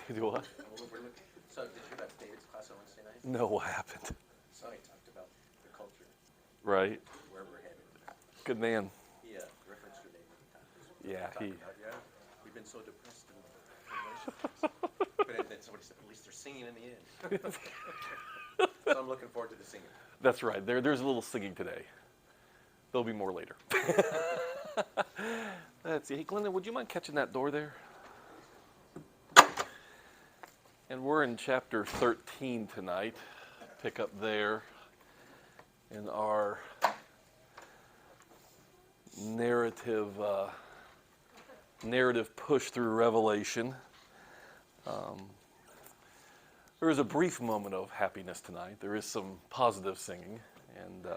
Do what? So did you hear about David's class on Wednesday night? No, what happened? So he talked about the culture, Right. where we're headed. Good man. He referenced your name many times. Yeah, We've been so depressed in relationships. But then somebody said, at least they're singing in the end. So I'm looking forward to the singing. That's right. There's a little singing today. There'll be more later. Let's see. Hey, Glenda, would you mind catching that door there? And we're in chapter 13 tonight. Pick up there in our narrative push through Revelation. There is a brief moment of happiness tonight. There is some positive singing, and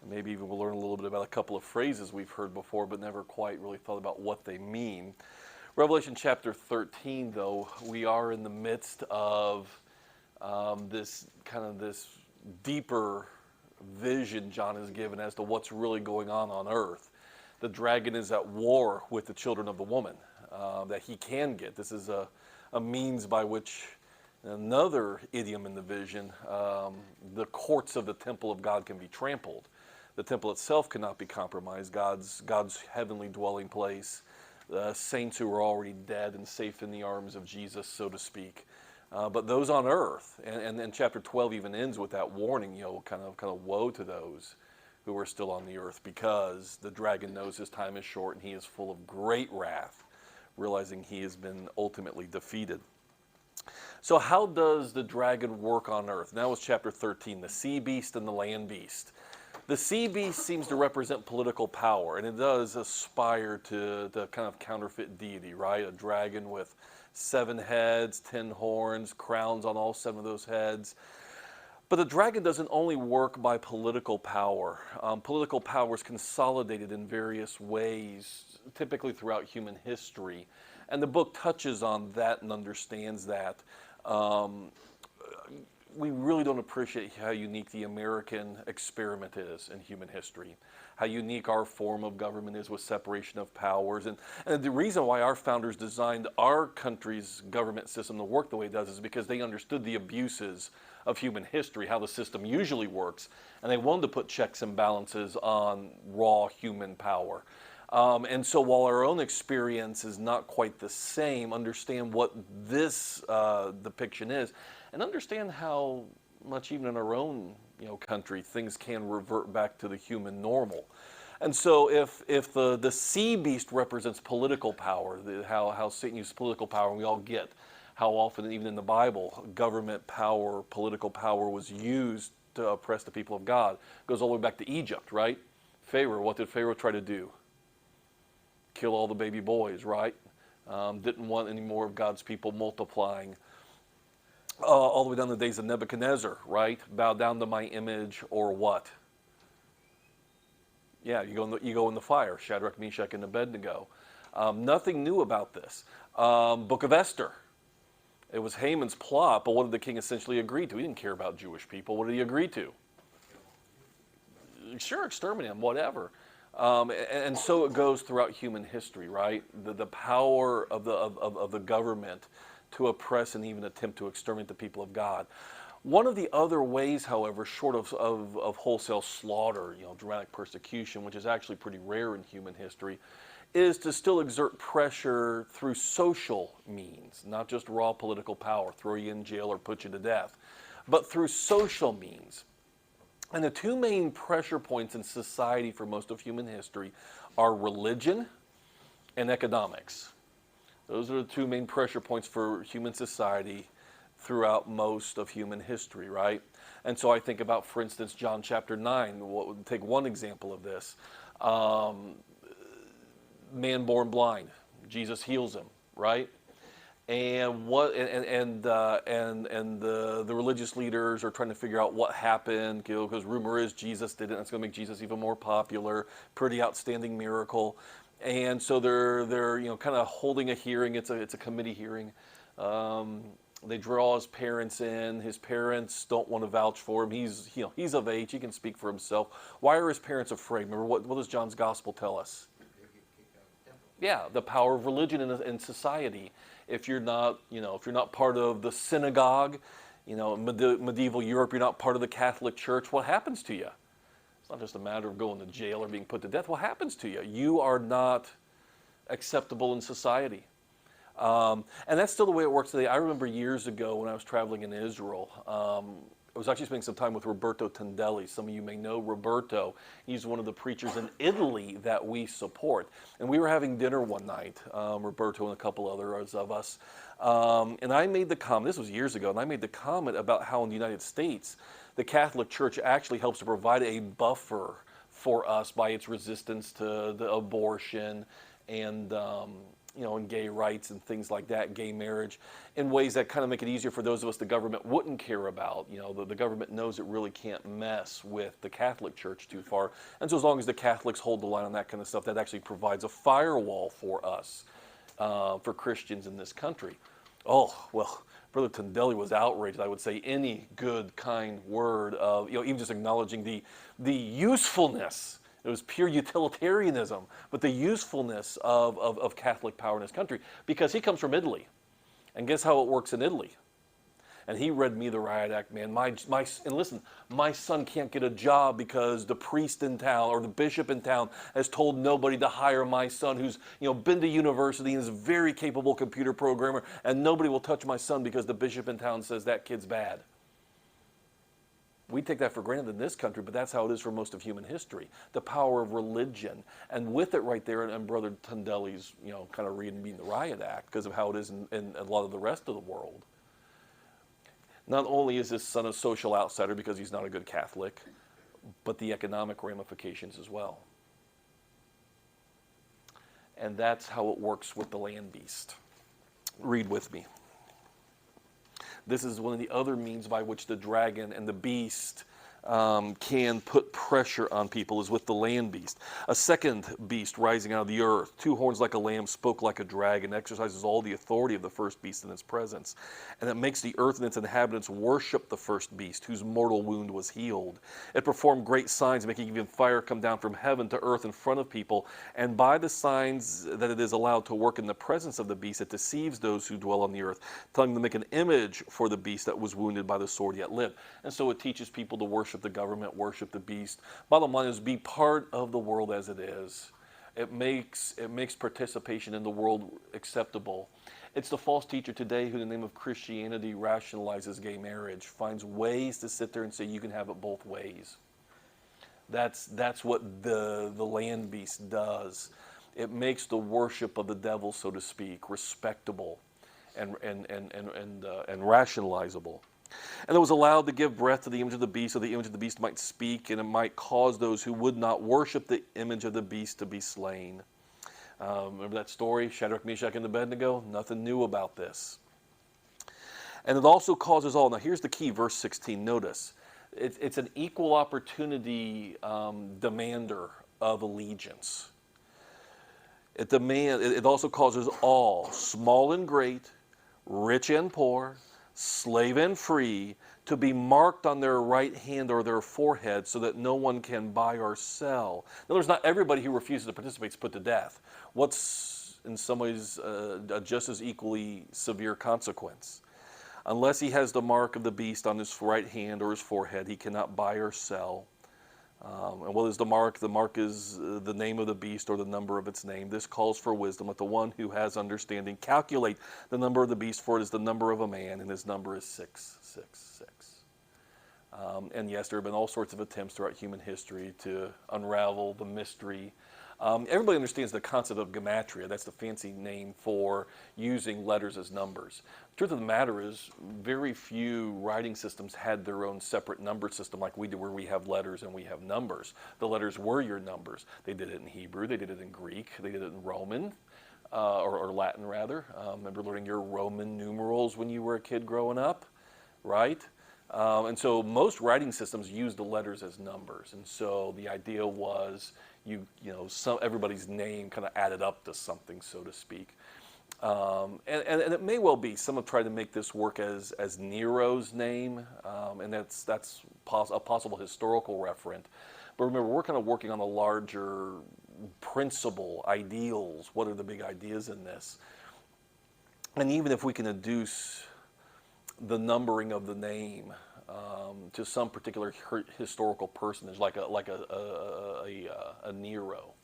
maybe even we'll learn a little bit about a couple of phrases we've heard before but never quite really thought about what they mean. Revelation chapter 13, though, we are in the midst of this deeper vision John has given as to what's really going on earth. The dragon is at war with the children of the woman that he can get. This is a means by which, another idiom in the vision, the courts of the temple of God can be trampled. The temple itself cannot be compromised, God's heavenly dwelling place. The saints who are already dead and safe in the arms of Jesus, so to speak. But those on earth, and then chapter 12 even ends with that warning, kind of woe to those who are still on the earth, because the dragon knows his time is short and he is full of great wrath, realizing he has been ultimately defeated. So how does the dragon work on earth? Now is chapter 13, the sea beast and the land beast. The sea beast seems to represent political power, and it does aspire to kind of counterfeit deity, right? A dragon with 7 heads, 10 horns, crowns on all 7 of those heads. But the dragon doesn't only work by political power. Political power is consolidated in various ways, typically throughout human history. And the book touches on that and understands that. We really don't appreciate how unique the American experiment is in human history, how unique our form of government is with separation of powers. And the reason why our founders designed our country's government system to work the way it does is because they understood the abuses of human history, how the system usually works, and they wanted to put checks and balances on raw human power. And so while our own experience is not quite the same, understand what this depiction is, and understand how much even in our own country things can revert back to the human normal. And so if the sea beast represents political power, how Satan uses political power, and we all get how often, even in the Bible, government power, political power was used to oppress the people of God. It goes all the way back to Egypt, right? Pharaoh, what did Pharaoh try to do? Kill all the baby boys, right? Didn't want any more of God's people multiplying. All the way down to the days of Nebuchadnezzar, right? Bow down to my image, or what? Yeah, you go in the fire. Shadrach, Meshach, and Abednego. Nothing new about this. Book of Esther. It was Haman's plot, but what did the king essentially agree to? He didn't care about Jewish people. What did he agree to? Sure, exterminate them, whatever. And so it goes throughout human history, right? The power of the government to oppress and even attempt to exterminate the people of God. One of the other ways, however, short of wholesale slaughter, dramatic persecution, which is actually pretty rare in human history, is to still exert pressure through social means, not just raw political power, throw you in jail or put you to death, but through social means. And the 2 main pressure points in society for most of human history are religion and economics. Those are the 2 main pressure points for human society throughout most of human history, right? And so I think about, for instance, John chapter 9. Take one example of this. Man born blind, Jesus heals him, right? And the religious leaders are trying to figure out what happened, because rumor is Jesus did it, and it's going to make Jesus even more popular. Pretty outstanding miracle. And so they're kind of holding a hearing. It's a committee hearing. They draw his parents in. His parents don't want to vouch for him. He's of age. He can speak for himself. Why are his parents afraid? Remember, what does John's gospel tell us? Yeah, the power of religion in society. If you're not, if you're not part of the synagogue, in medieval Europe, you're not part of the Catholic Church, what happens to you? It's not just a matter of going to jail or being put to death. What happens to you? You are not acceptable in society. And that's still the way it works today. I remember years ago when I was traveling in Israel, I was actually spending some time with Roberto Tendelli. Some of you may know Roberto. He's one of the preachers in Italy that we support. And we were having dinner one night, Roberto and a couple others of us. And I made the comment, this was years ago, and I made the comment about how in the United States, the Catholic Church actually helps to provide a buffer for us by its resistance to the abortion and and gay rights and things like that, gay marriage, in ways that kind of make it easier for those of us the government wouldn't care about. The government knows it really can't mess with the Catholic Church too far. And so as long as the Catholics hold the line on that kind of stuff, that actually provides a firewall for us, for Christians in this country. Oh, well, Brother Tendelli was outraged. I would say any good, kind word of, even just acknowledging the usefulness. It was pure utilitarianism, but the usefulness of Catholic power in his country, because he comes from Italy. And guess how it works in Italy? And he read me the riot act, man. And listen, my son can't get a job because the priest in town or the bishop in town has told nobody to hire my son, who's been to university and is a very capable computer programmer, and nobody will touch my son because the bishop in town says that kid's bad. We take that for granted in this country, but that's how it is for most of human history. The power of religion. And with it right there, and Brother Tendelli's, kind of reading the riot act because of how it is in a lot of the rest of the world. Not only is this son a social outsider because he's not a good Catholic, but the economic ramifications as well. And that's how it works with the land beast. Read with me. This is one of the other means by which the dragon and the beast can put pressure on people, is with the land beast. A second beast rising out of the earth, 2 horns like a lamb, spoke like a dragon, exercises all the authority of the first beast in its presence. And it makes the earth and its inhabitants worship the first beast, whose mortal wound was healed. It performed great signs, making even fire come down from heaven to earth in front of people. And by the signs that it is allowed to work in the presence of the beast, it deceives those who dwell on the earth, telling them to make an image for the beast that was wounded by the sword yet lived. And so it teaches people to worship the government, worship the beast. Bottom line is, be part of the world as it is. It makes participation in the world acceptable. It's the false teacher today who, in the name of Christianity, rationalizes gay marriage, finds ways to sit there and say you can have it both ways. That's what the land beast does. It makes the worship of the devil, so to speak, respectable and rationalizable. And it was allowed to give breath to the image of the beast, so the image of the beast might speak, and it might cause those who would not worship the image of the beast to be slain. Remember that story, Shadrach, Meshach, and Abednego? Nothing new about this. And it also causes all. Now here's the key, verse 16. Notice, it's an equal opportunity demander of allegiance. It also causes all, small and great, rich and poor, slave and free, to be marked on their right hand or their forehead, so that no one can buy or sell. In other words, not everybody who refuses to participate is put to death. What's in some ways a just as equally severe consequence. Unless he has the mark of the beast on his right hand or his forehead, he cannot buy or sell. And what is the mark? The mark is the name of the beast or the number of its name. This calls for wisdom. Let the one who has understanding calculate the number of the beast, for it is the number of a man, and his number is 666. And yes, there have been all sorts of attempts throughout human history to unravel the mystery. Everybody understands the concept of gematria. That's the fancy name for using letters as numbers. The truth of the matter is, very few writing systems had their own separate number system like we do, where we have letters and we have numbers. The letters were your numbers. They did it in Hebrew, they did it in Greek, they did it in Roman, or Latin rather. Remember learning your Roman numerals when you were a kid growing up, right? And so most writing systems use the letters as numbers. And so the idea was everybody's name kind of added up to something, so to speak. And it may well be, some have tried to make this work as Nero's name, and that's a possible historical referent. But remember, we're kind of working on a larger principle, ideals. What are the big ideas in this? And even if we can adduce the numbering of the name to some particular historical personage, like a Nero.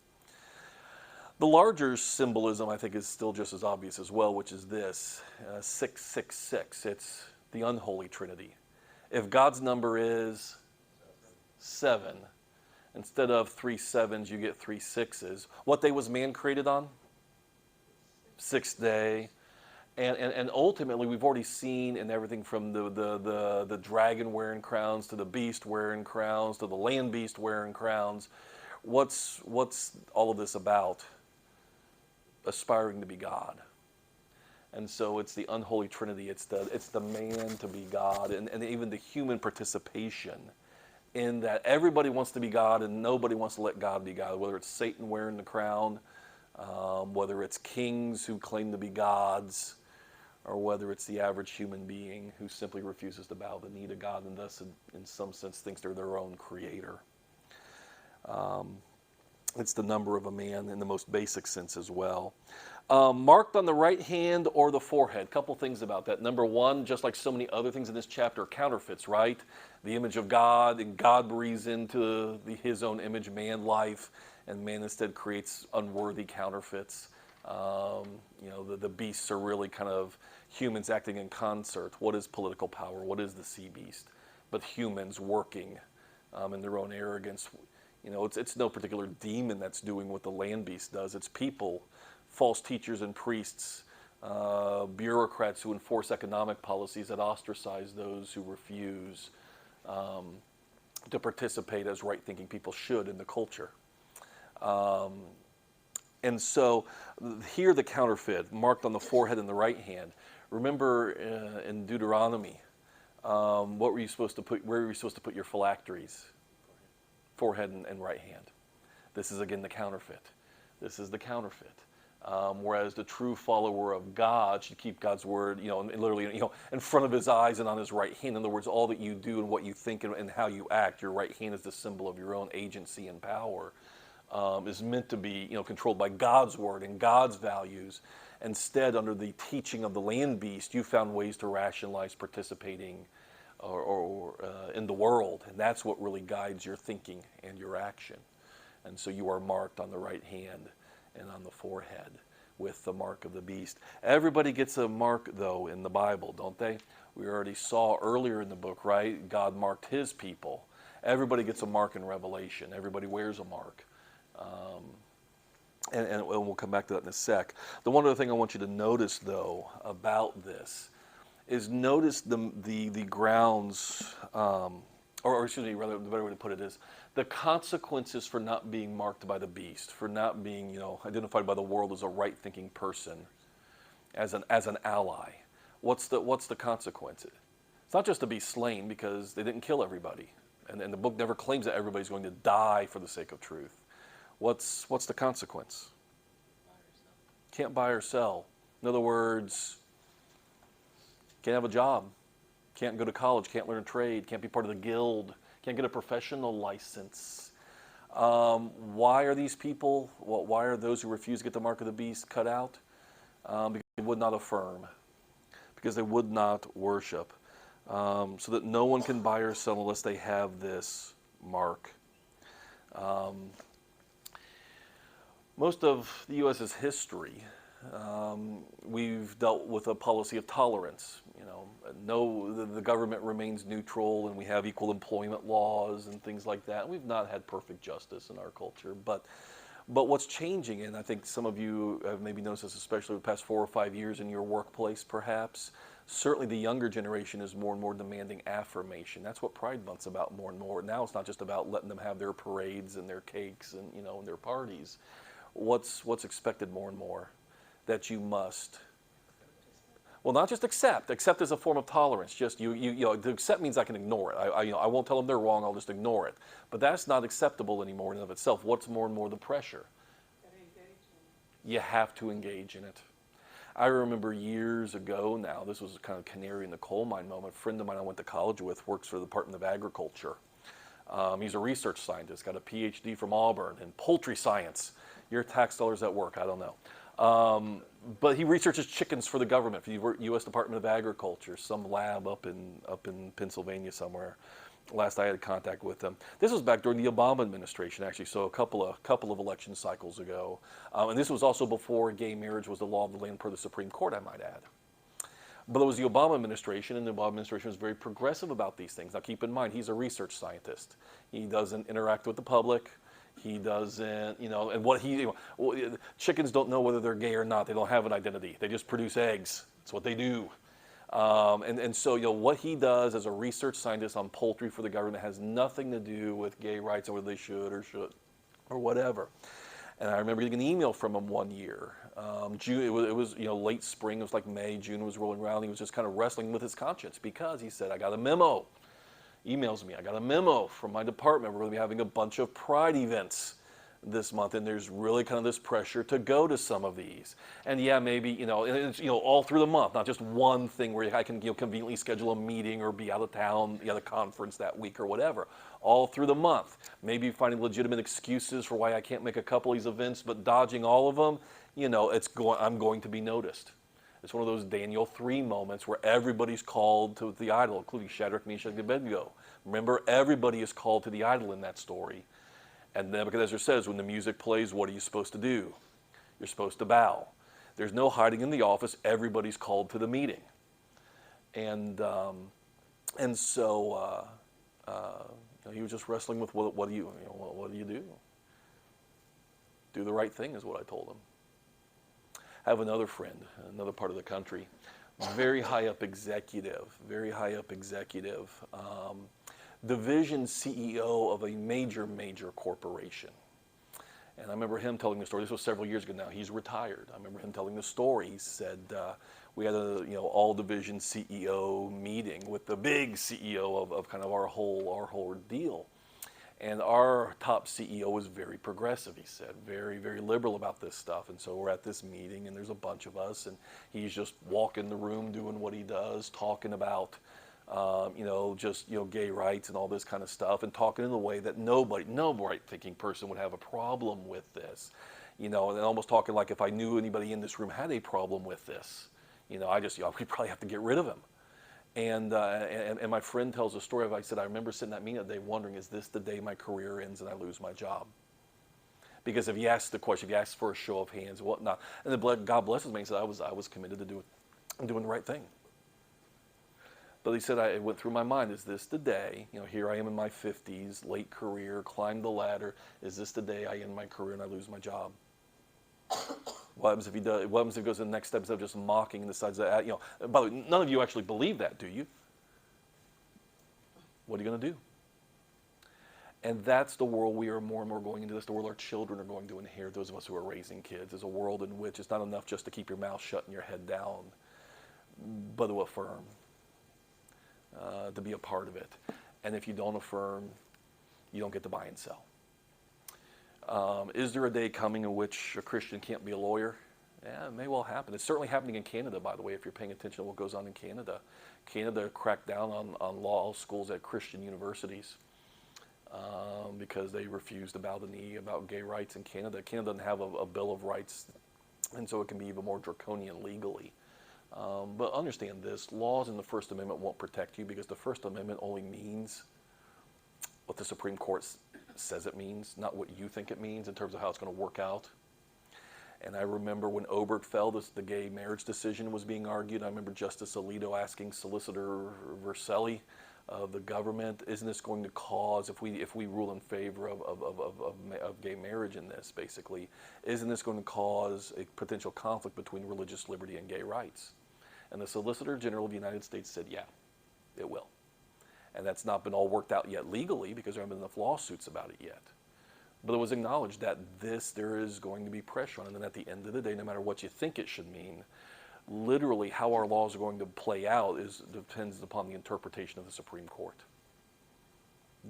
The larger symbolism, I think, is still just as obvious as well, which is this, 666. It's the unholy Trinity. If God's number is 7, instead of 3 sevens, you get 3 sixes. What day was man created on? 6th day. And ultimately, we've already seen in everything from the dragon wearing crowns to the beast wearing crowns to the land beast wearing crowns. What's all of this about? Aspiring to be God. And so it's the unholy Trinity. It's the man to be God, and even the human participation in that everybody wants to be God and nobody wants to let God be God. Whether it's Satan wearing the crown, whether it's kings who claim to be gods, or whether it's the average human being who simply refuses to bow the knee to God and thus, in some sense, thinks they're their own creator. It's the number of a man in the most basic sense as well. Marked on the right hand or the forehead. Couple things about that. Number one, just like so many other things in this chapter, counterfeits, right? The image of God, and God breathes into his own image, man life, and man instead creates unworthy counterfeits. The beasts are really kind of humans acting in concert. What is political power? What is the sea beast? But humans working in their own arrogance. It's no particular demon that's doing what the land beast does. It's people, false teachers and priests, bureaucrats who enforce economic policies that ostracize those who refuse to participate as right-thinking people should in the culture. And so here the counterfeit, marked on the forehead and the right hand. Remember in Deuteronomy, where were you supposed to put your phylacteries? Forehead and right hand. This is again the counterfeit. This is the counterfeit. Whereas the true follower of God should keep God's word, literally, in front of his eyes and on his right hand. In other words, all that you do and what you think and how you act, your right hand is the symbol of your own agency and power. Is meant to be, controlled by God's word and God's values. Instead, under the teaching of the land beast, you found ways to rationalize participating or in the world, and that's what really guides your thinking and your action. And so you are marked on the right hand and on the forehead with the mark of the beast. Everybody gets a mark, though, in the Bible, don't they? We already saw earlier in the book, right? God marked his people. Everybody gets a mark in Revelation. Everybody wears a mark. And we'll come back to that in a sec. The one other thing I want you to notice, though, about this is notice the grounds, or excuse me, rather the better way to put it is the consequences for not being marked by the beast, for not being identified by the world as a right-thinking person, as an ally. What's the consequence? It's not just to be slain because they didn't kill everybody, and the book never claims that everybody's going to die for the sake of truth. What's the consequence? Can't buy or sell. In other words, can't have a job, can't go to college, can't learn a trade, can't be part of the guild, can't get a professional license. Why are these people, why are those who refuse to get the mark of the beast cut out? Because they would not affirm, because they would not worship, so that no one can buy or sell unless they have this mark. Most of the U.S.'s history, we've dealt with a policy of tolerance. The government remains neutral, and we have equal employment laws and things like that. We've not had perfect justice in our culture, but what's changing, and I think some of you have maybe noticed this, especially the past 4 or 5 years in your workplace, perhaps. Certainly, the younger generation is more and more demanding affirmation. That's what Pride Month's about more and more. Now, it's not just about letting them have their parades and their cakes and and their parties. What's expected more and more? That you must. Well, not just accept. Accept is a form of tolerance. Just to accept means I can ignore it. I won't tell them they're wrong. I'll just ignore it. But that's not acceptable anymore in and of itself. What's more and more the pressure? You have to engage in it. I remember years ago now, this was a kind of canary in the coal mine moment. A friend of mine I went to college with works for the Department of Agriculture. He's a research scientist, got a PhD from Auburn in poultry science. Your tax dollars at work, I don't know. But he researches chickens for the government, for the U.S. Department of Agriculture, some lab up in Pennsylvania somewhere. Last I had contact with him. This was back during the Obama administration, actually, so a couple of election cycles ago. And this was also before gay marriage was the law of the land per the Supreme Court, I might add. But it was the Obama administration, and the Obama administration was very progressive about these things. Now, keep in mind, he's a research scientist. He doesn't interact with the public. He doesn't, and what chickens don't know whether they're gay or not. They don't have an identity. They just produce eggs. That's what they do. So what he does as a research scientist on poultry for the government has nothing to do with gay rights or whether they should or whatever. And I remember getting an email from him one year. June, it was late spring. It was like May, June was rolling around. He was just kind of wrestling with his conscience because he said, I got a memo. Emails me, I got a memo from my department. We're going to be having a bunch of pride events this month, and there's really kind of this pressure to go to some of these. And yeah, maybe, and it's, all through the month, not just one thing where I can conveniently schedule a meeting or be out of town, at a conference that week or whatever. All through the month. Maybe finding legitimate excuses for why I can't make a couple of these events, but dodging all of them, I'm going to be noticed. It's one of those Daniel 3 moments where everybody's called to the idol, including Shadrach, Meshach, and Abednego. Remember, everybody is called to the idol in that story. And Nebuchadnezzar says, when the music plays, what are you supposed to do? You're supposed to bow. There's no hiding in the office. Everybody's called to the meeting. And so he was just wrestling with what do you do? Do the right thing is what I told him. I have another friend, another part of the country, very high up executive, division CEO of a major corporation. And I remember him telling the story. This was several years ago now. He's retired. I remember him telling the story. He said, we had a all division CEO meeting with the big CEO of kind of our whole deal. And our top CEO was very progressive, he said, very, very liberal about this stuff. And so we're at this meeting, and there's a bunch of us, and he's just walking the room, doing what he does, talking about, gay rights and all this kind of stuff, and talking in a way that no right-thinking person would have a problem with this. And almost talking like if I knew anybody in this room had a problem with this, we'd probably have to get rid of him. And my friend tells a story of, I said, I remember sitting at that meeting that day wondering, is this the day my career ends and I lose my job? Because if he asked the question, if he asked for a show of hands, whatnot, and then God blesses me, he said, I was committed to doing the right thing. But he said, it went through my mind, is this the day, here I am in my 50s, late career, climbed the ladder, is this the day I end my career and I lose my job? What happens if he does? What happens if he goes to the next step instead of just mocking and decides that, by the way, none of you actually believe that, do you? What are you going to do? And that's the world we are more and more going into. This the world our children are going to inherit, those of us who are raising kids, is a world in which it's not enough just to keep your mouth shut and your head down, but to affirm, to be a part of it. And if you don't affirm, you don't get to buy and sell. Is there a day coming in which a Christian can't be a lawyer? Yeah, it may well happen. It's certainly happening in Canada, by the way, if you're paying attention to what goes on in Canada. Canada cracked down on law schools at Christian universities because they refused to bow the knee about gay rights in Canada. Canada doesn't have a Bill of Rights, and so it can be even more draconian legally. But understand this, laws in the First Amendment won't protect you because the First Amendment only means what the Supreme Court says it means, not what you think it means in terms of how it's going to work out. And I remember when Obert fell, the gay marriage decision was being argued. I remember Justice Alito asking Solicitor Vercelli of the government, isn't this going to cause, if we rule in favor of gay marriage in this, basically, isn't this going to cause a potential conflict between religious liberty and gay rights? And the Solicitor General of the United States said, yeah, it will. And that's not been all worked out yet legally because there haven't been enough lawsuits about it yet. But it was acknowledged that there is going to be pressure on it. And then at the end of the day, no matter what you think it should mean, literally how our laws are going to play out depends upon the interpretation of the Supreme Court.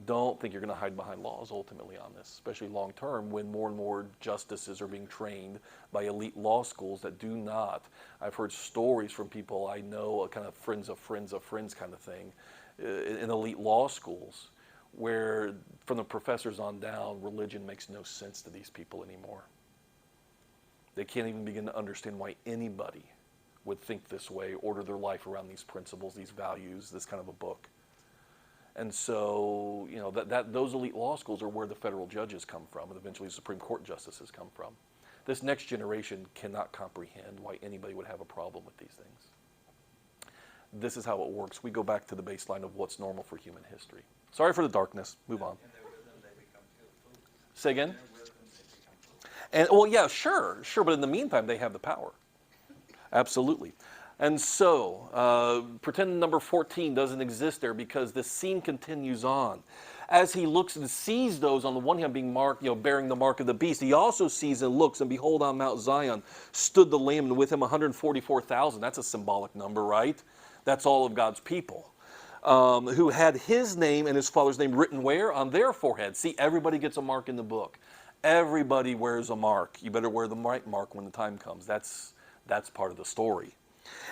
Don't think you're going to hide behind laws ultimately on this, especially long term when more and more justices are being trained by elite law schools that do not. I've heard stories from people I know, kind of friends of friends of friends kind of thing, in elite law schools where from the professors on down, religion makes no sense to these people anymore. They can't even begin to understand why anybody would think this way, order their life around these principles, these values, this kind of a book. And so, you know, those elite law schools are where the federal judges come from, and eventually Supreme Court justices come from. This next generation cannot comprehend why anybody would have a problem with these things. This is how it works. We go back to the baseline of what's normal for human history. Sorry for the darkness. Move on. Say again? And, well, yeah, sure, but in the meantime, they have the power. Absolutely. And so, pretend number 14 doesn't exist there because the scene continues on. As he looks and sees those, on the one hand being marked, you know, bearing the mark of the beast, he also sees and looks, and behold, on Mount Zion stood the Lamb, and with him 144,000. That's a symbolic number, right? That's all of God's people. Who had his name and his father's name written where? On their forehead. See, everybody gets a mark in the book. Everybody wears a mark. You better wear the right mark when the time comes. That's part of the story.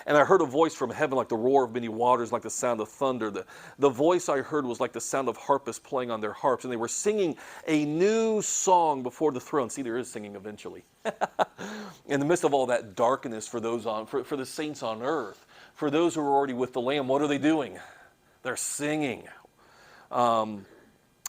And I heard a voice from heaven like the roar of many waters, like the sound of thunder. The voice I heard was like the sound of harpists playing on their harps, and they were singing a new song before the throne. See, there is singing eventually. In the midst of all that darkness for those for the saints on earth, for those who are already with the Lamb, what are they doing? They're singing. Well,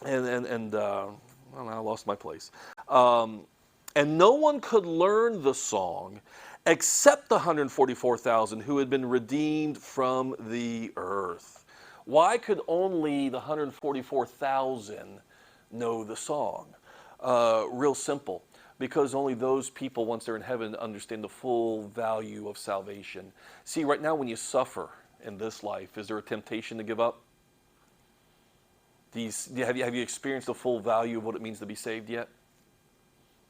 I lost my place. And no one could learn the song except the 144,000 who had been redeemed from the earth. Why could only the 144,000 know the song? Real simple. Because only those people, once they're in heaven, understand the full value of salvation. See, right now when you suffer in this life, is there a temptation to give up? Have you experienced the full value of what it means to be saved yet?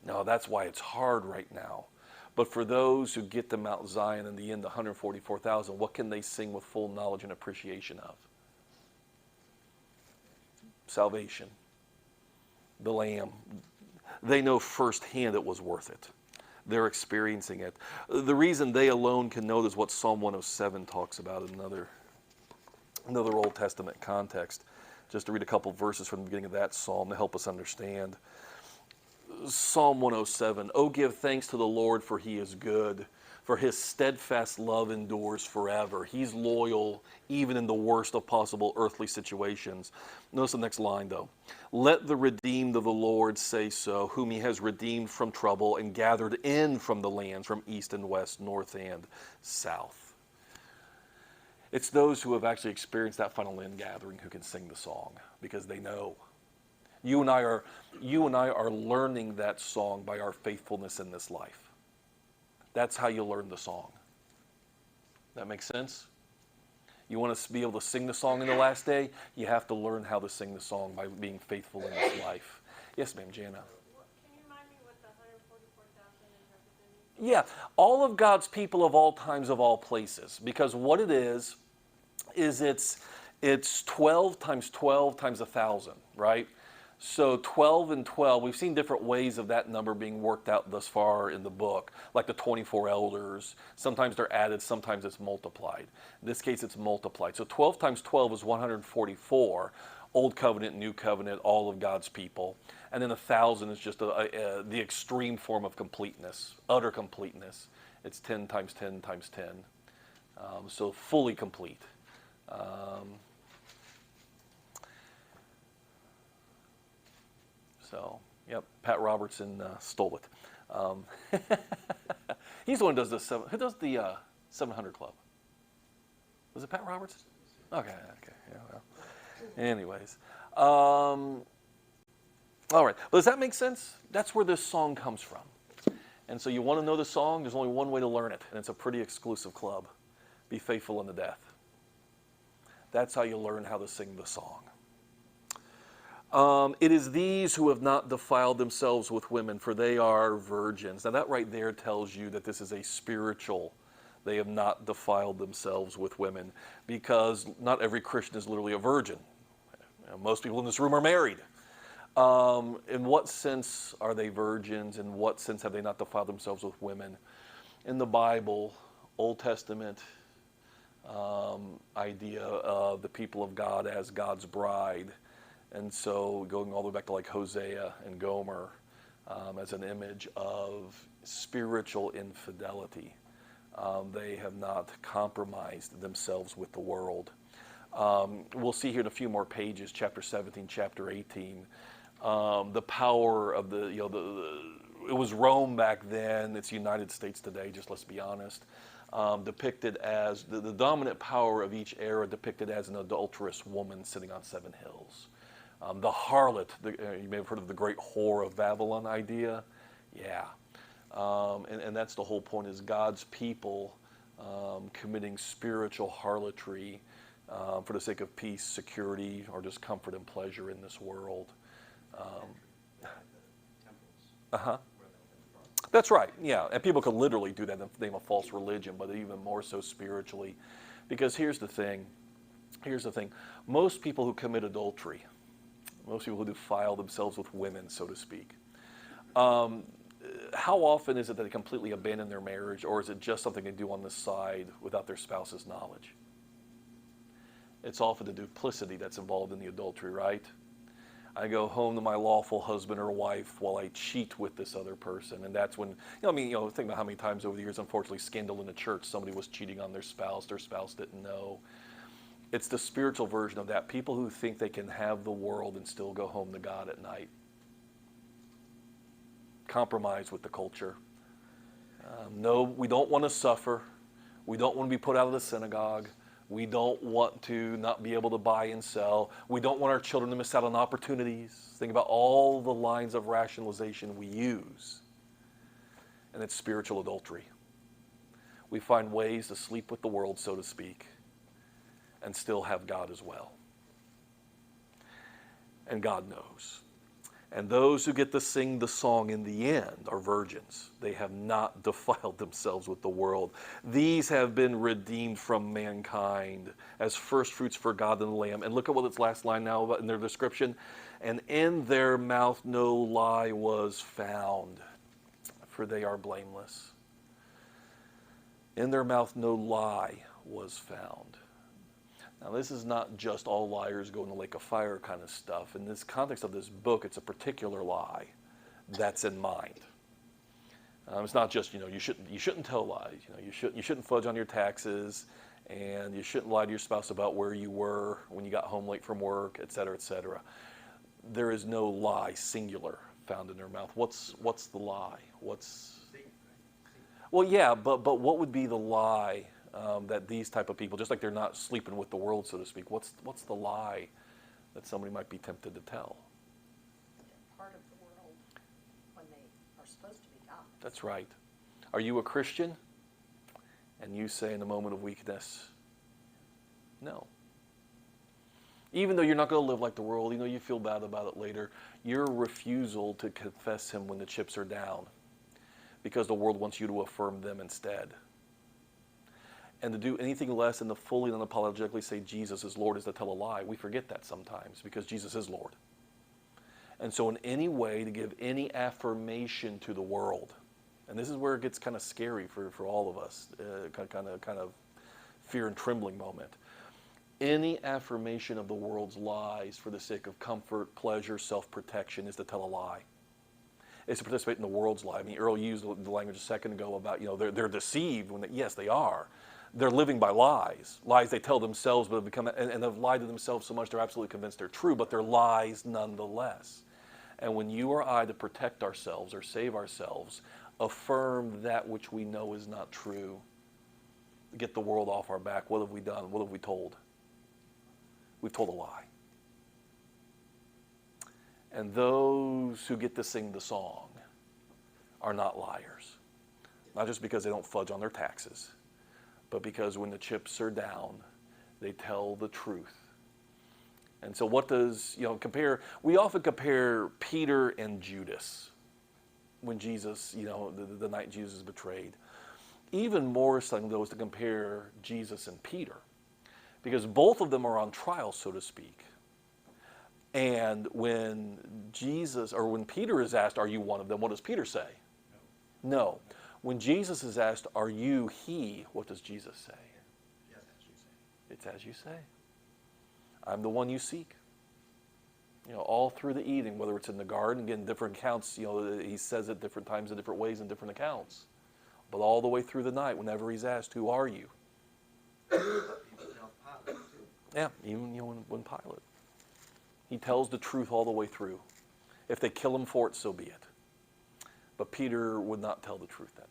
No, that's why it's hard right now. But for those who get to Mount Zion in the end, the 144,000, what can they sing with full knowledge and appreciation of? Salvation. The Lamb. They know firsthand it was worth it. They're experiencing it. The reason they alone can know this is what Psalm 107 talks about in another Old Testament context. Just to read a couple verses from the beginning of that psalm to help us understand. Psalm 107, "Oh, give thanks to the Lord, for he is good, for his steadfast love endures forever." He's loyal even in the worst of possible earthly situations. Notice the next line, though. "Let the redeemed of the Lord say so, whom he has redeemed from trouble and gathered in from the lands, from east and west, north and south." It's those who have actually experienced that final end gathering who can sing the song, because they know. You and I are learning that song by our faithfulness in this life. That's how you learn the song. That makes sense? You want to be able to sing the song in the last day? You have to learn how to sing the song by being faithful in this life. Yes, ma'am, Jana. Can you remind me what the 144,000 is representing? Yeah, all of God's people of all times, of all places. Because what it is it's 12 times 12 times 1,000, right? So 12 and 12, we've seen different ways of that number being worked out thus far in the book, like the 24 elders. Sometimes they're added, sometimes it's multiplied. In this case, it's multiplied. So 12 times 12 is 144, Old Covenant, New Covenant, all of God's people. And then 1,000 is just the extreme form of completeness, utter completeness. It's 10 times 10 times 10. So fully complete. So, yep, Pat Robertson stole it. He's the one who does who does the 700 Club? Was it Pat Robertson? Okay, yeah, well. Anyways. All right, but does that make sense? That's where this song comes from. And so you want to know the song, there's only one way to learn it, and it's a pretty exclusive club. Be faithful unto death. That's how you learn how to sing the song. It is these who have not defiled themselves with women, for they are virgins. Now that right there tells you that this is a spiritual. They have not defiled themselves with women, because not every Christian is literally a virgin. Most people in this room are married. In what sense are they virgins? In what sense have they not defiled themselves with women? In the Bible, Old Testament idea of the people of God as God's bride. And so going all the way back to like Hosea and Gomer, as an image of spiritual infidelity. They have not compromised themselves with the world. We'll see here in a few more pages, chapter 17, chapter 18, the power of it was Rome back then, it's the United States today, just let's be honest, depicted as, the dominant power of each era depicted as an adulterous woman sitting on 7 hills. The harlot, you may have heard of the great whore of Babylon idea. Yeah. And that's the whole point, is God's people committing spiritual harlotry for the sake of peace, security, or just comfort and pleasure in this world. Uh-huh. That's right, yeah. And people could literally do that in the name of false religion, but even more so spiritually. Because here's the thing. Most people who commit adultery, most people who defile themselves with women, so to speak, how often is it that they completely abandon their marriage, or is it just something they do on the side without their spouse's knowledge? It's often the duplicity that's involved in the adultery, right? I go home to my lawful husband or wife while I cheat with this other person. And that's when, think about how many times over the years, unfortunately, scandal in the church, somebody was cheating on their spouse didn't know. It's the spiritual version of that. People who think they can have the world and still go home to God at night. Compromise with the culture. No, we don't want to suffer. We don't want to be put out of the synagogue. We don't want to not be able to buy and sell. We don't want our children to miss out on opportunities. Think about all the lines of rationalization we use. And it's spiritual adultery. We find ways to sleep with the world, so to speak, and still have God as well. And God knows. And those who get to sing the song in the end are virgins. They have not defiled themselves with the world. These have been redeemed from mankind as first fruits for God and the Lamb. And look at what its last line now in their description. And in their mouth no lie was found, for they are blameless. In their mouth no lie was found. Now, this is not just all liars go in the lake of fire kind of stuff. In this context of this book, it's a particular lie that's in mind. It's not just, you shouldn't tell lies. You shouldn't fudge on your taxes, and you shouldn't lie to your spouse about where you were when you got home late from work, et cetera, et cetera. There is no lie, singular, found in their mouth. What's the lie? Well, yeah, but what would be the lie? That these type of people, just like they're not sleeping with the world, so to speak, what's the lie that somebody might be tempted to tell? Part of the world when they are supposed to be God. That's right. Are you a Christian? And you say in a moment of weakness, no. Even though you're not going to live like the world, you feel bad about it later, your refusal to confess Him when the chips are down, because the world wants you to affirm them instead. And to do anything less than to fully and unapologetically say Jesus is Lord is to tell a lie. We forget that sometimes because Jesus is Lord. And so in any way to give any affirmation to the world, and this is where it gets kind of scary for all of us, kind of fear and trembling moment. Any affirmation of the world's lies for the sake of comfort, pleasure, self-protection is to tell a lie. It's to participate in the world's lie. Earl used the language a second ago about, they're deceived when yes, they are. They're living by lies they tell themselves, but have become, and have lied to themselves so much they're absolutely convinced they're true, but they're lies nonetheless. And when you or I, to protect ourselves or save ourselves, affirm that which we know is not true, get the world off our back, what have we done? What have we told? We've told a lie. And those who get to sing the song are not liars. Not just because they don't fudge on their taxes, but because when the chips are down, they tell the truth. And so what does, we often compare Peter and Judas when Jesus, the night Jesus is betrayed. Even more something, though, is to compare Jesus and Peter, because both of them are on trial, so to speak. And when Peter is asked, are you one of them? What does Peter say? No. When Jesus is asked, are you he? What does Jesus say? Yes, as you say. It's as you say. I'm the one you seek. all through the eating, whether it's in the garden, again, different accounts, he says it different times in different ways in different accounts. But all the way through the night, whenever he's asked, who are you? Yeah, even when Pilate. He tells the truth all the way through. If they kill him for it, so be it. But Peter would not tell the truth that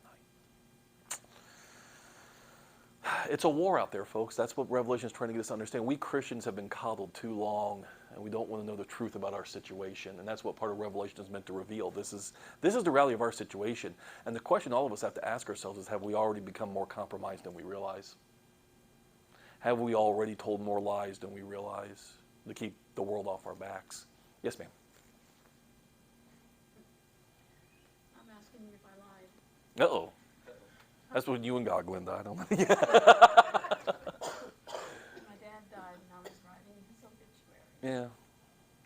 night. It's a war out there, folks. That's what Revelation is trying to get us to understand. We Christians have been coddled too long, and we don't want to know the truth about our situation. And that's what part of Revelation is meant to reveal. This is the reality of our situation. And the question all of us have to ask ourselves is, have we already become more compromised than we realize? Have we already told more lies than we realize to keep the world off our backs? Yes, ma'am. I'm asking you if I lied. Uh-oh. That's what you and God, Glenda. I don't know. My dad died and I was writing his obituary. Yeah.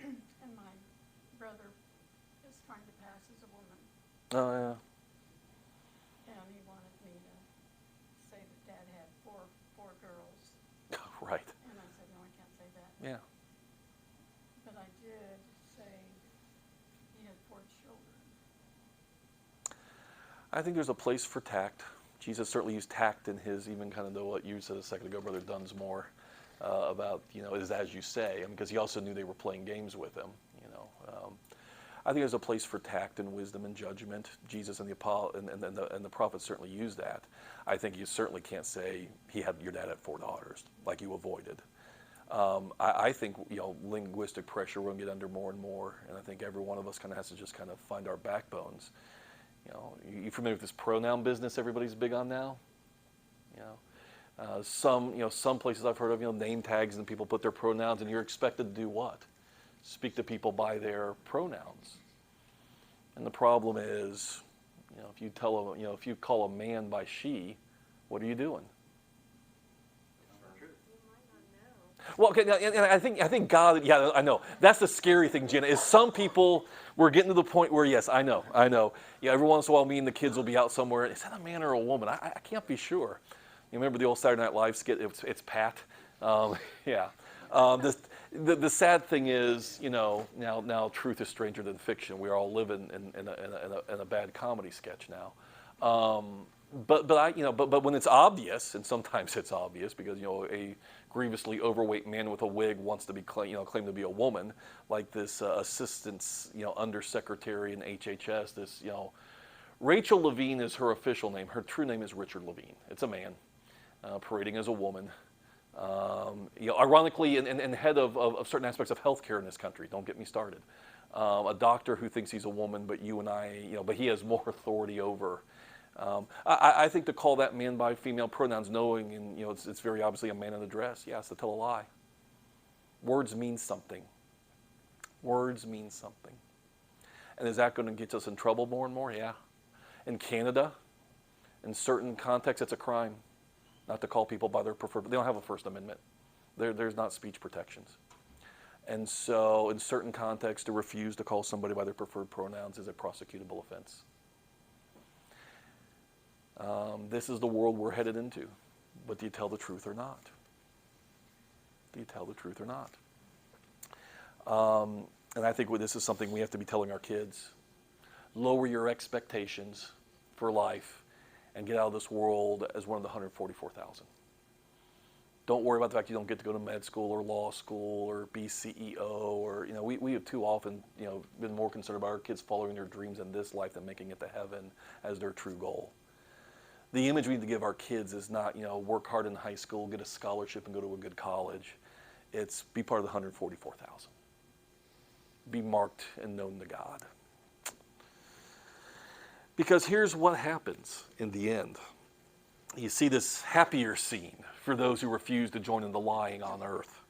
And my brother is trying to pass as a woman. Oh, yeah. And he wanted me to say that Dad had four girls. Right. And I said, no, I can't say that. Yeah. But I did say he had 4 children. I think there's a place for tact. Jesus certainly used tact in his, even kind of what you said a second ago, Brother Dunsmore, about, it is as you say, because he also knew they were playing games with him, I think there's a place for tact and wisdom and judgment. Jesus and the prophets certainly used that. I think you certainly can't say your dad had 4 daughters, like you avoided. I think, linguistic pressure we're going to get under more and more, and I think every one of us kind of has to just kind of find our backbones. You familiar with this pronoun business everybody's big on now? Some places I've heard of, name tags, and people put their pronouns, and you're expected to do what? Speak to people by their pronouns. And the problem is, if you call a man by she, what are you doing? Well, okay, and I think God, yeah, I know. That's the scary thing, Jenna, is some people, we're getting to the point where, yes, I know. Yeah, every once in a while, me and the kids will be out somewhere. Is that a man or a woman? I can't be sure. You remember the old Saturday Night Live skit? It's Pat. Yeah. The sad thing is, now truth is stranger than fiction. We are all living in a bad comedy sketch now. But when it's obvious, and sometimes it's obvious because a grievously overweight man with a wig wants to be claimed to be a woman, like this assistant undersecretary in HHS. This Rachel Levine is her official name. Her true name is Richard Levine. It's a man parading as a woman. Ironically, and head of certain aspects of healthcare in this country. Don't get me started. A doctor who thinks he's a woman, but you and I, but he has more authority over. I think to call that man by female pronouns, knowing, and it's very obviously a man in a dress, yes, to tell a lie. Words mean something. Words mean something. And is that going to get us in trouble more and more? Yeah. In Canada, in certain contexts, it's a crime not to call people by their preferred. They don't have a First Amendment. There's not speech protections. And so in certain contexts, to refuse to call somebody by their preferred pronouns is a prosecutable offense. This is the world we're headed into. But do you tell the truth or not? Do you tell the truth or not? And I think this is something we have to be telling our kids. Lower your expectations for life and get out of this world as one of the 144,000. Don't worry about the fact you don't get to go to med school or law school or be CEO or, we have too often, been more concerned about our kids following their dreams in this life than making it to heaven as their true goal. The image we need to give our kids is not, work hard in high school, get a scholarship, and go to a good college. It's be part of the 144,000. Be marked and known to God. Because here's what happens in the end. You see this happier scene for those who refuse to join in the lying on earth.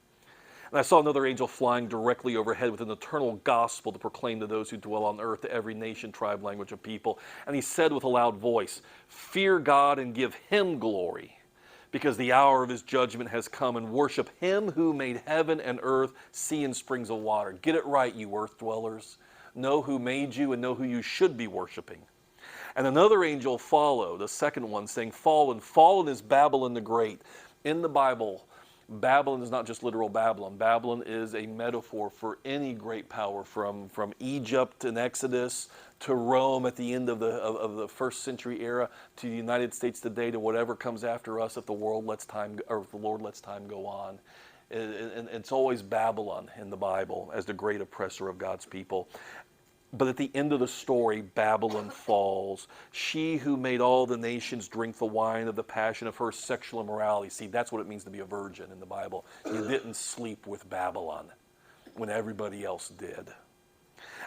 And I saw another angel flying directly overhead with an eternal gospel to proclaim to those who dwell on earth, to every nation, tribe, language, and people. And he said with a loud voice, "Fear God and give him glory, because the hour of his judgment has come, and worship him who made heaven and earth, sea and springs of water." Get it right, you earth dwellers. Know who made you and know who you should be worshiping. And another angel followed, a second one, saying, "Fallen, fallen is Babylon the Great." In the Bible, Babylon is not just literal Babylon. Babylon is a metaphor for any great power, from Egypt in Exodus to Rome at the end of the first century era, to the United States today, to whatever comes after us if the world lets time, or if the Lord lets time go on. And it's always Babylon in the Bible as the great oppressor of God's people. But at the end of the story, Babylon falls. She who made all the nations drink the wine of the passion of her sexual immorality. See, that's what it means to be a virgin in the Bible. You didn't sleep with Babylon when everybody else did.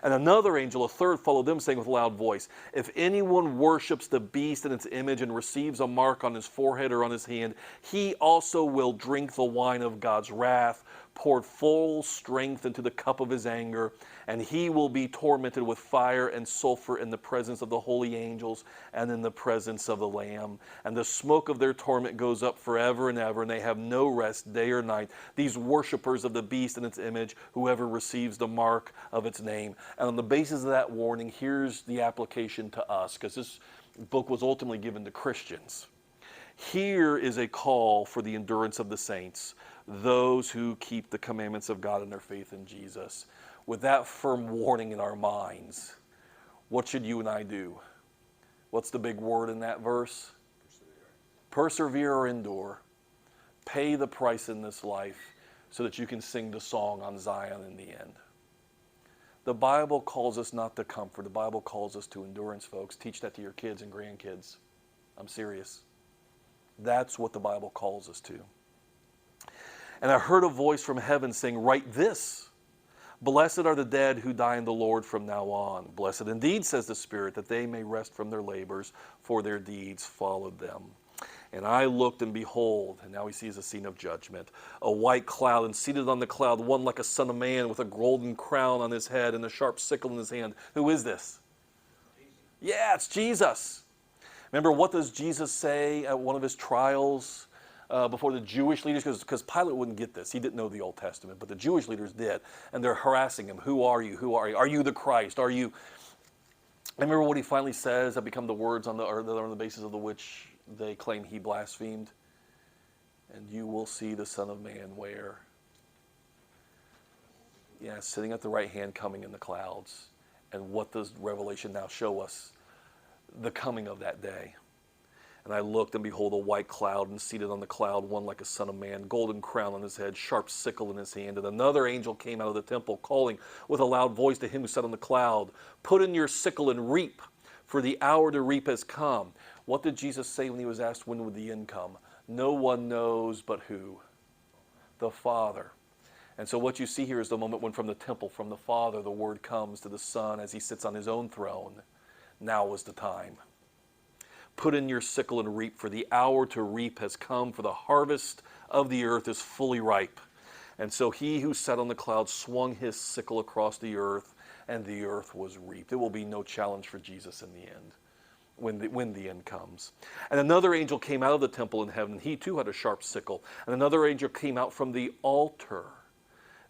And another angel, a third, followed them, saying with a loud voice, if anyone worships the beast and its image and receives a mark on his forehead or on his hand, he also will drink the wine of God's wrath, poured full strength into the cup of his anger, and he will be tormented with fire and sulfur in the presence of the holy angels and in the presence of the Lamb. And the smoke of their torment goes up forever and ever, and they have no rest day or night, these worshipers of the beast and its image, whoever receives the mark of its name. And on the basis of that warning, here's the application to us, because this book was ultimately given to Christians. Here is a call for the endurance of the saints, those who keep the commandments of God and their faith in Jesus. With that firm warning in our minds, what should you and I do? What's the big word in that verse? Persevere or endure. Pay the price in this life so that you can sing the song on Zion in the end. The Bible calls us not to comfort. The Bible calls us to endurance, folks. Teach that to your kids and grandkids. I'm serious. That's what the Bible calls us to. And I heard a voice from heaven saying, write this. Blessed are the dead who die in the Lord from now on. Blessed indeed, says the Spirit, that they may rest from their labors, for their deeds followed them. And I looked, and behold, and now he sees a scene of judgment, a white cloud, and seated on the cloud, one like a son of man, with a golden crown on his head and a sharp sickle in his hand. Who is this? Yeah, it's Jesus. Remember, what does Jesus say at one of his trials before the Jewish leaders? Because Pilate wouldn't get this. He didn't know the Old Testament, but the Jewish leaders did. And they're harassing him. Who are you? Who are you? Are you the Christ? Are you? I remember what he finally says that become the words on the basis of which they claim he blasphemed. And you will see the Son of Man where? Yeah, sitting at the right hand, coming in the clouds. And what does Revelation now show us? The coming of that day. And I looked, and behold, a white cloud, and seated on the cloud, one like a son of man, golden crown on his head, sharp sickle in his hand. And another angel came out of the temple, calling with a loud voice to him who sat on the cloud, put in your sickle and reap, for the hour to reap has come. What did Jesus say when he was asked when would the end come? No one knows but who? The Father. And so what you see here is the moment when from the temple, from the Father, the word comes to the Son as he sits on his own throne. Now is the time. Put in your sickle and reap, for the hour to reap has come, for the harvest of the earth is fully ripe. And so he who sat on the cloud swung his sickle across the earth, and the earth was reaped. There will be no challenge for Jesus in the end, when the end comes. And another angel came out of the temple in heaven. He too had a sharp sickle. And another angel came out from the altar,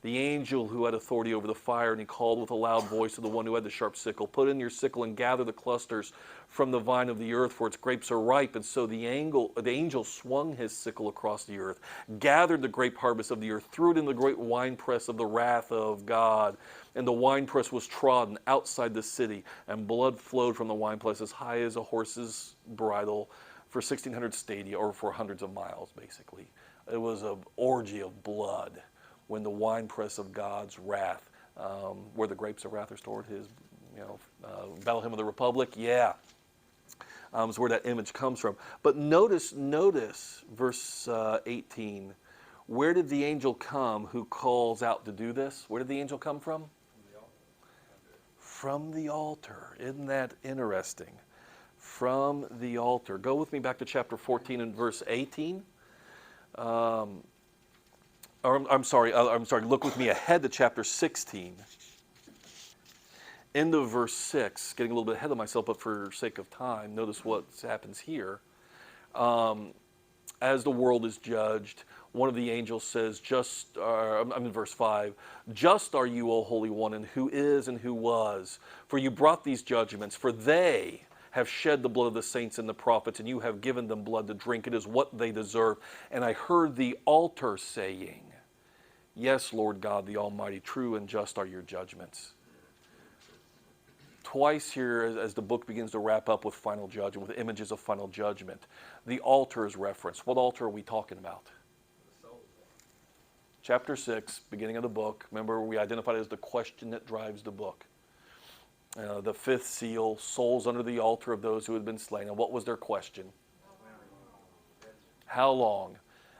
the angel who had authority over the fire, and he called with a loud voice to the one who had the sharp sickle, put in your sickle and gather the clusters from the vine of the earth, for its grapes are ripe. And so the angel swung his sickle across the earth, gathered the grape harvest of the earth, threw it in the great winepress of the wrath of God. And the winepress was trodden outside the city, and blood flowed from the winepress as high as a horse's bridle for 1,600 stadia, or for hundreds of miles, basically. It was an orgy of blood. When the winepress of God's wrath, where the grapes of wrath are stored, his, Battle Hymn of the Republic, yeah, is where that image comes from. But notice verse 18. Where did the angel come who calls out to do this? Where did the angel come from? From the altar. Isn't that interesting? From the altar. Go with me back to chapter 14 and verse 18. I'm sorry, look with me ahead to chapter 16. End of verse 6, getting a little bit ahead of myself, but for sake of time, notice what happens here. As the world is judged, one of the angels says, I'm in verse 5, just are you, O Holy One, and who is and who was, for you brought these judgments, for they have shed the blood of the saints and the prophets, and you have given them blood to drink. It is what they deserve. And I heard the altar saying, yes, Lord God, the Almighty, true and just are your judgments. Twice here, as the book begins to wrap up with final judgment, with images of final judgment, the altar is referenced. What altar are we talking about? Chapter 6, beginning of the book. Remember, we identified it as the question that drives the book. The fifth seal, souls under the altar of those who had been slain. And what was their question? How long?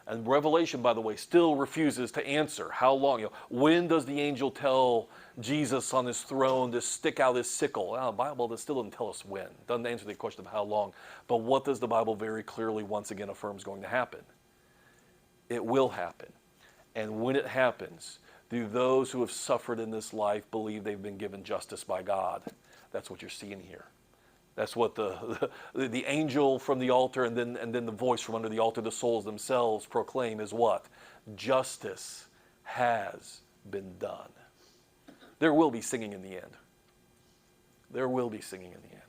And Revelation, by the way, still refuses to answer. How long? When does the angel tell Jesus on his throne to stick out his sickle? The Bible still doesn't tell us when. Doesn't answer the question of how long. But what does the Bible very clearly once again affirm is going to happen? It will happen. And when it happens, do those who have suffered in this life believe they've been given justice by God? That's what you're seeing here. That's what the angel from the altar and then the voice from under the altar, the souls themselves proclaim is what? Justice has been done. There will be singing in the end. There will be singing in the end.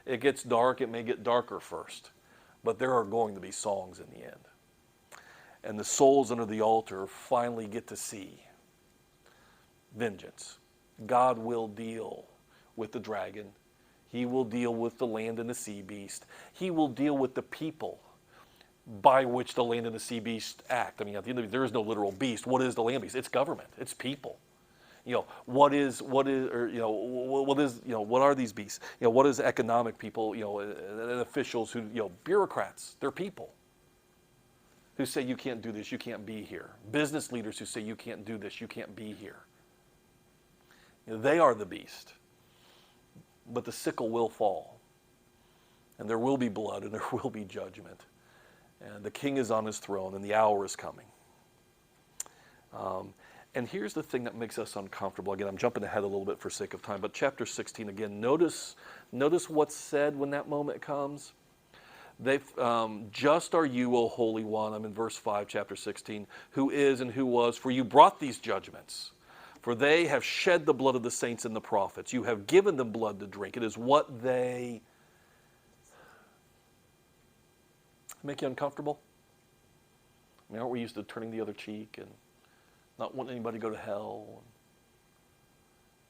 It gets dark. It may get darker first. But there are going to be songs in the end. And the souls under the altar finally get to see vengeance. God will deal with the dragon. He will deal with the land and the sea beast. He will deal with the people by which the land and the sea beast act. I mean, at the end of it, there is no literal beast. What is the land beast? It's government. It's people. What are these beasts? What is economic people? And officials who, bureaucrats. They're people who say you can't do this, you can't be here. Business leaders who say you can't do this, you can't be here. They are the beast. But the sickle will fall. And there will be blood and there will be judgment. And the king is on his throne and the hour is coming. And here's the thing that makes us uncomfortable. Again, I'm jumping ahead a little bit for sake of time. But chapter 16, again, notice what's said when that moment comes. Just are you, O Holy One, I'm in verse 5, chapter 16, who is and who was, for you brought these judgments. For they have shed the blood of the saints and the prophets. You have given them blood to drink. It is what they... Make you uncomfortable? I mean, aren't we used to turning the other cheek and not wanting anybody to go to hell?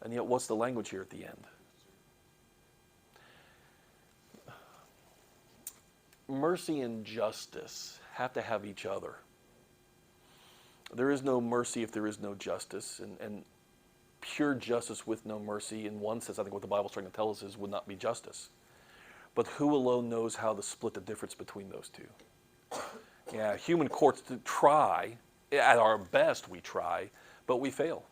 And yet, what's the language here at the end? Mercy and justice have to have each other. There is no mercy if there is no justice, and pure justice with no mercy, in one sense, I think what the Bible's trying to tell us is would not be justice. But who alone knows how to split the difference between those two? Yeah, human courts try, at our best we try, but we fail.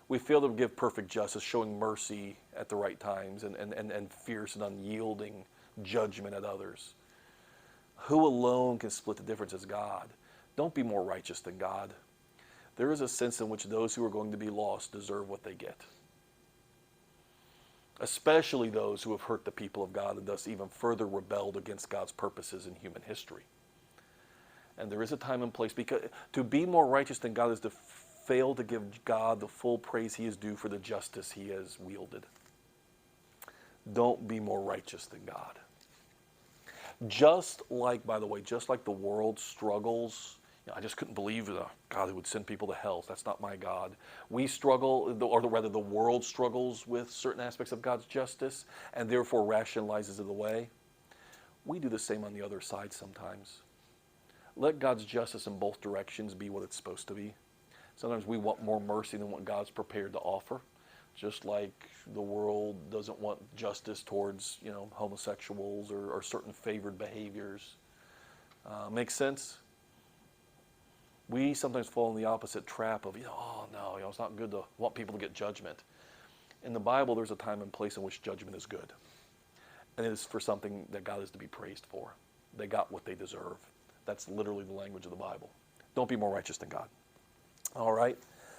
We fail to give perfect justice, showing mercy at the right times, and fierce and unyielding judgment at others. Who alone can split the difference is God. Don't be more righteous than God. There is a sense in which those who are going to be lost deserve what they get. Especially those who have hurt the people of God and thus even further rebelled against God's purposes in human history. And there is a time and place, because to be more righteous than God is to fail to give God the full praise he is due for the justice he has wielded. Don't be more righteous than God. Just like, by the way, just like the world struggles, I just couldn't believe God who would send people to hell. That's not my God. We struggle, or rather the world struggles with certain aspects of God's justice and therefore rationalizes it away. We do the same on the other side sometimes. Let God's justice in both directions be what it's supposed to be. Sometimes we want more mercy than what God's prepared to offer. Just like the world doesn't want justice towards, homosexuals or certain favored behaviors. Makes sense? We sometimes fall in the opposite trap of, it's not good to want people to get judgment. In the Bible, there's a time and place in which judgment is good. And it is for something that God is to be praised for. They got what they deserve. That's literally the language of the Bible. Don't be more righteous than God. All right?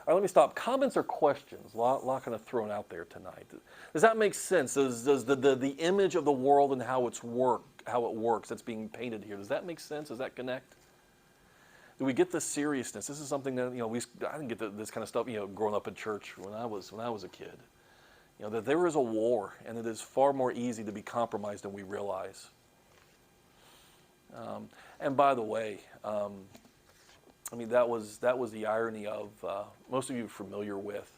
All right, let me stop. Comments or questions? A lot kind of thrown out there tonight. Does that make sense? Does the image of the world and how it works that's being painted here, does that make sense? Does that connect? Do we get the seriousness? This is something that I didn't get this kind of stuff growing up in church when I was a kid. That there is a war, and it is far more easy to be compromised than we realize. And by the way, that was the irony of, most of you are familiar with,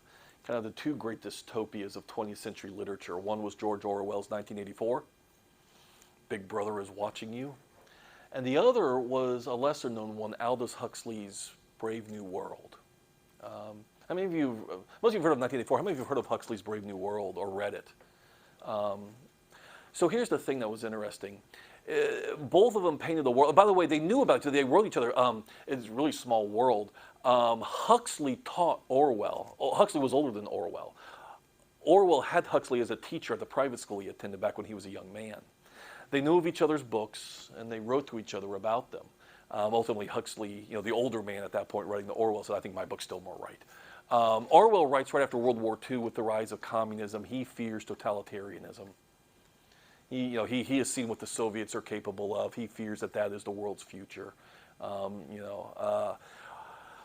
kind of the two great dystopias of 20th century literature. One was George Orwell's 1984, Big Brother is watching you. And the other was a lesser known one, Aldous Huxley's Brave New World. Most of you have heard of 1984. How many of you have heard of Huxley's Brave New World or read it? So here's the thing that was interesting. Both of them painted the world. By the way, they knew about each other. They wrote each other. It's a really small world. Huxley taught Orwell. Huxley was older than Orwell. Orwell had Huxley as a teacher at the private school he attended back when he was a young man. They knew of each other's books, and they wrote to each other about them. Ultimately, Huxley, the older man at that point writing the Orwell, said, I think my book's still more right. Orwell writes right after World War II, with the rise of communism, he fears totalitarianism. He has seen what the Soviets are capable of. He fears that is the world's future.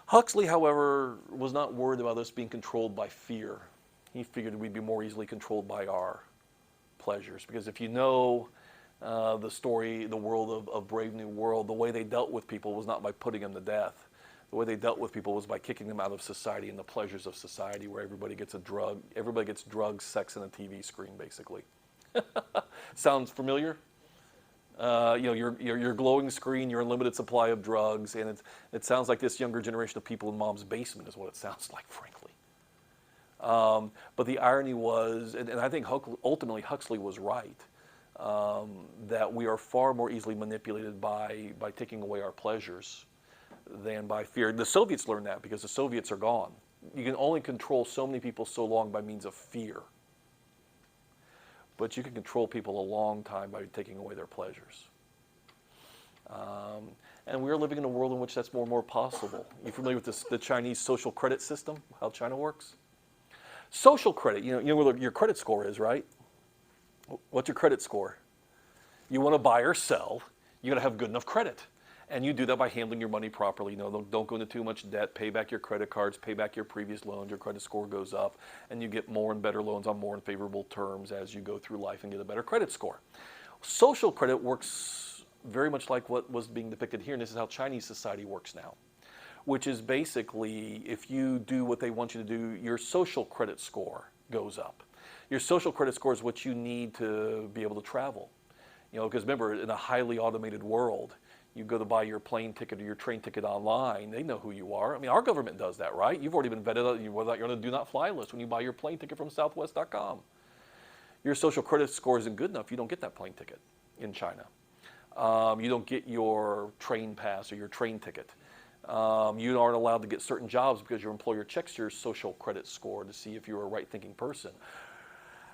Huxley, however, was not worried about us being controlled by fear. He figured we'd be more easily controlled by our pleasures. Because if you know the story, the world of Brave New World, the way they dealt with people was not by putting them to death. The way they dealt with people was by kicking them out of society and the pleasures of society, where everybody gets drugs, sex, and a TV screen, basically. Sounds familiar? Your glowing screen, your unlimited supply of drugs, and it sounds like this younger generation of people in mom's basement is what it sounds like, frankly. But the irony was, and I think ultimately Huxley was right, that we are far more easily manipulated by taking away our pleasures than by fear. The Soviets learned that because the Soviets are gone. You can only control so many people so long by means of fear. But you can control people a long time by taking away their pleasures. And we're living in a world in which that's more and more possible. You familiar with the Chinese social credit system, how China works? Social credit, you know what your credit score is, right? What's your credit score? You want to buy or sell, you got to have good enough credit. And you do that by handling your money properly. Don't go into too much debt, pay back your credit cards, pay back your previous loans, your credit score goes up, and you get more and better loans on more and favorable terms as you go through life and get a better credit score. Social credit works very much like what was being depicted here, and this is how Chinese society works now, which is basically if you do what they want you to do, your social credit score goes up. Your social credit score is what you need to be able to travel. Because remember, in a highly automated world, you go to buy your plane ticket or your train ticket online, they know who you are. Our government does that, right? You've already been vetted, you're on a do not fly list when you buy your plane ticket from southwest.com. Your social credit score isn't good enough, you don't get that plane ticket in China. You don't get your train pass or your train ticket. You aren't allowed to get certain jobs because your employer checks your social credit score to see if you're a right-thinking person.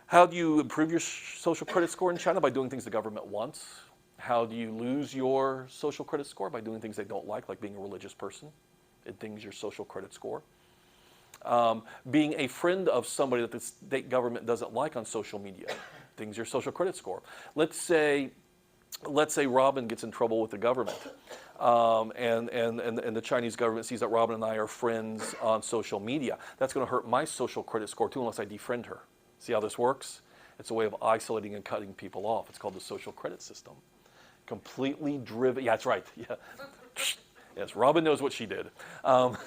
How do you improve your social credit score in China? By doing things the government wants. How do you lose your social credit score? By doing things they don't like being a religious person. It dings your social credit score. Being a friend of somebody that the state government doesn't like on social media dings your social credit score. Let's say Robin gets in trouble with the government, and the Chinese government sees that Robin and I are friends on social media. That's going to hurt my social credit score too unless I defriend her. See how this works? It's a way of isolating and cutting people off. It's called the social credit system. Completely driven. Yeah, that's right. Yeah. Yes, Robin knows what she did. But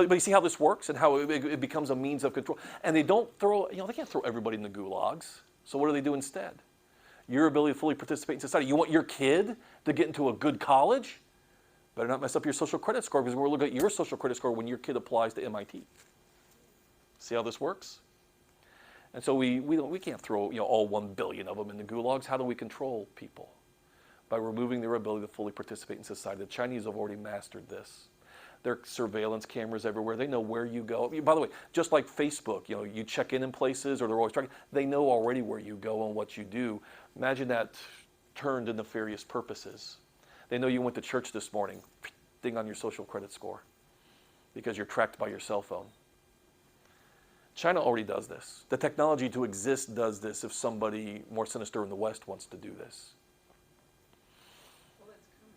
you see how this works and how it becomes a means of control. And they don't throw, they can't throw everybody in the gulags. So what do instead? Your ability to fully participate in society. You want your kid to get into a good college? Better not mess up your social credit score because we're going to look at your social credit score when your kid applies to MIT. See how this works? And so we can't throw all 1 billion of them in the gulags. How do we control people? By removing their ability to fully participate in society. The Chinese have already mastered this. There are surveillance cameras everywhere. They know where you go. By the way, just like Facebook, you check in places or they're always tracking. They know already where you go and what you do. Imagine that turned to nefarious purposes. They know you went to church this morning. Ding on your social credit score because you're tracked by your cell phone. China already does this. The technology to exist does this if somebody more sinister in the West wants to do this. Well, it's coming.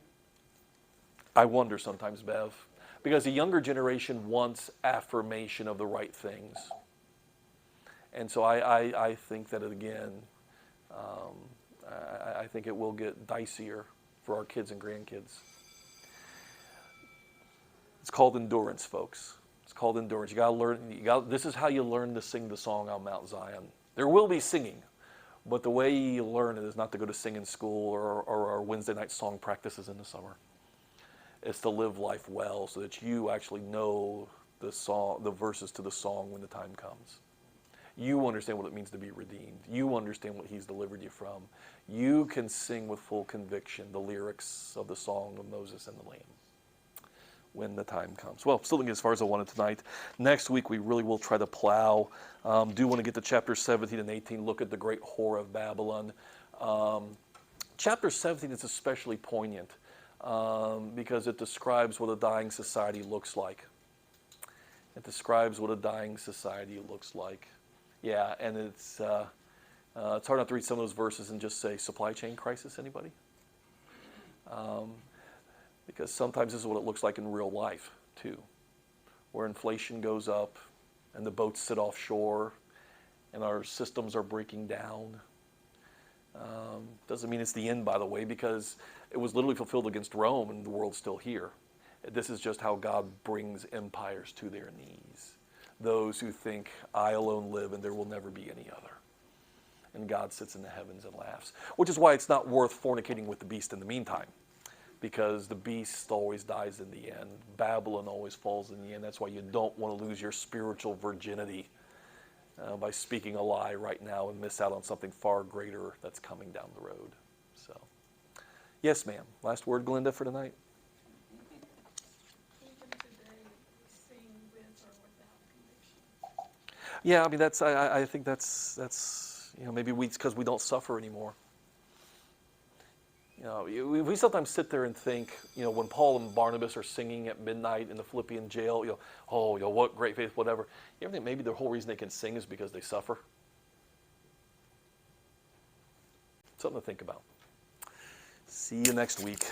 I wonder sometimes, Bev, because the younger generation wants affirmation of the right things. And so I think that, again, I think it will get dicier for our kids and grandkids. It's called endurance, folks. It's called endurance. You got to learn. This is how you learn to sing the song on Mount Zion. There will be singing, but the way you learn it is not to go to singing school or our Wednesday night song practices in the summer. It's to live life well so that you actually know the song, the verses to the song when the time comes. You understand what it means to be redeemed. You understand what he's delivered you from. You can sing with full conviction the lyrics of the song of Moses and the Lamb when the time comes. Well, still thinking as far as I wanted tonight. Next week we really will try to plow. Do want to get to chapter 17 and 18, look at the great whore of Babylon. Chapter 17 is especially poignant because it describes what a dying society looks like. It describes what a dying society looks like. Yeah, and it's hard not to read some of those verses and just say, supply chain crisis, anybody? Because sometimes this is what it looks like in real life, too, where inflation goes up and the boats sit offshore and our systems are breaking down. Doesn't mean it's the end, by the way, because it was literally fulfilled against Rome and the world's still here. This is just how God brings empires to their knees. Those who think, I alone live and there will never be any other. And God sits in the heavens and laughs. Which is why it's not worth fornicating with the beast in the meantime. Because the beast always dies in the end. Babylon always falls in the end. That's why you don't want to lose your spiritual virginity by speaking a lie right now and miss out on something far greater that's coming down the road. So, yes, ma'am. Last word, Glenda, for tonight. Even today, we sing with or without conviction. Yeah, I mean I think that's maybe it's because we don't suffer anymore. We sometimes sit there and think, when Paul and Barnabas are singing at midnight in the Philippian jail, what great faith, whatever. You ever think maybe the whole reason they can sing is because they suffer? Something to think about. See you next week.